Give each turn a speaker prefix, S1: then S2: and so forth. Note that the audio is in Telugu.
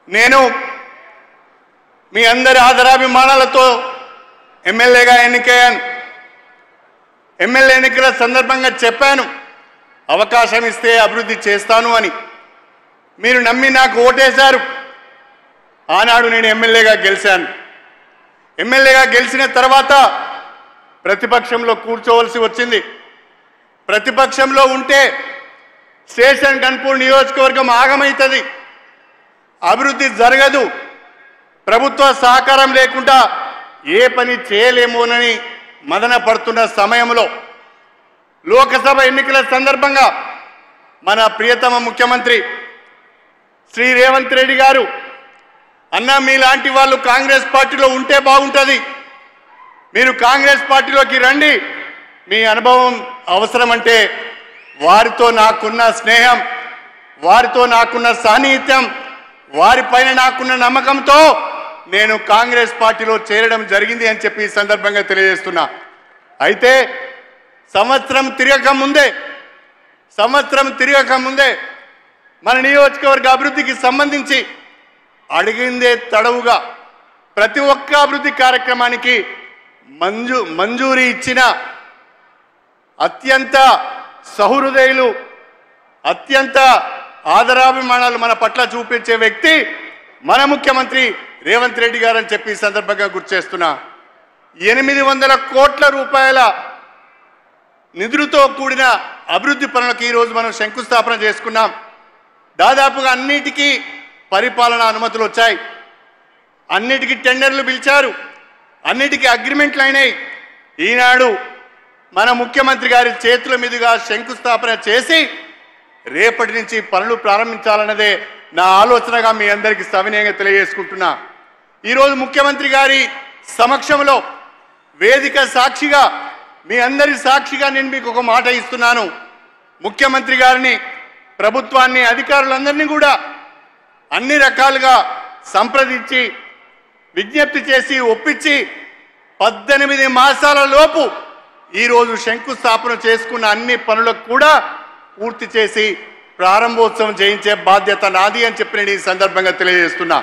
S1: నేను మీ అందరి ఆదరాభిమానాలతో ఎమ్మెల్యేగా ఎన్నికయ్యాను. ఎమ్మెల్యే ఎన్నికల సందర్భంగా చెప్పాను, అవకాశం ఇస్తే అభివృద్ధి చేస్తాను అని. మీరు నమ్మి నాకు ఓటేశారు. ఆనాడు నేను ఎమ్మెల్యేగా గెలిచాను. ఎమ్మెల్యేగా గెలిచిన తర్వాత ప్రతిపక్షంలో కూర్చోవలసి వచ్చింది. ప్రతిపక్షంలో ఉంటే స్టేషన్ గన్పూర్ నియోజకవర్గం ఆగమవుతుంది, అభివృద్ధి జరగదు, ప్రభుత్వ సహకారం లేకుండా ఏ పని చేయలేమోనని మదన పడుతున్న సమయంలో లోకసభ ఎన్నికల సందర్భంగా మన ప్రియతమ ముఖ్యమంత్రి శ్రీ రేవంత్ రెడ్డి గారు, అన్న మీలాంటి వాళ్ళు కాంగ్రెస్ పార్టీలో ఉంటే బాగుంటుంది, మీరు కాంగ్రెస్ పార్టీలోకి రండి, మీ అనుభవం అవసరమంటే వారితో నాకున్న స్నేహం, వారితో నాకున్న సాన్నిహిత్యం, వారిపైన నాకున్న నమ్మకంతో నేను కాంగ్రెస్ పార్టీలో చేరడం జరిగింది అని చెప్పి ఈ సందర్భంగా తెలియజేస్తున్నా. అయితే సంవత్సరం తిరగక ముందే మన నియోజకవర్గ అభివృద్ధికి సంబంధించి అడిగిందే తడవుగా ప్రతి ఒక్క అభివృద్ధి కార్యక్రమానికి మంజూరీ ఇచ్చిన అత్యంత సహృదయులు, అత్యంత ఆదరాభిమానాలు మన పట్ల చూపించే వ్యక్తి మన ముఖ్యమంత్రి రేవంత్ రెడ్డి గారు అని చెప్పి ఈ సందర్భంగా గుర్తు చేస్తున్నా. 800 కోట్ల రూపాయల నిధులతో కూడిన అభివృద్ధి పనులకు ఈరోజు మనం శంకుస్థాపన చేసుకున్నాం. దాదాపుగా అన్నిటికీ పరిపాలనా అనుమతులు వచ్చాయి, అన్నిటికీ టెండర్లు పిలిచారు, అన్నిటికీ అగ్రిమెంట్లు అయినాయి. ఈనాడు మన ముఖ్యమంత్రి గారి చేతుల మీదుగా శంకుస్థాపన చేసి రేపటి నుంచి పనులు ప్రారంభించాలన్నదే నా ఆలోచనగా మీ అందరికీ సవినయంగా తెలియజేసుకుంటున్నా. ఈరోజు ముఖ్యమంత్రి గారి సమక్షంలో వేదిక సాక్షిగా, మీ అందరి సాక్షిగా నేను మీకు ఒక మాట ఇస్తున్నాను. ముఖ్యమంత్రి గారిని, ప్రభుత్వాన్ని, అధికారులందరినీ కూడా అన్ని రకాలుగా సంప్రదించి విజ్ఞప్తి చేసి ఒప్పించి 18 మాసాల లోపు ఈరోజు శంకుస్థాపన చేసుకున్న అన్ని పనులకు కూడా పూర్తి చేసి ప్రారంభోత్సవం చేయించే బాధ్యత నాది అని చెప్పి నేను ఈ సందర్భంగా తెలియజేస్తున్నా.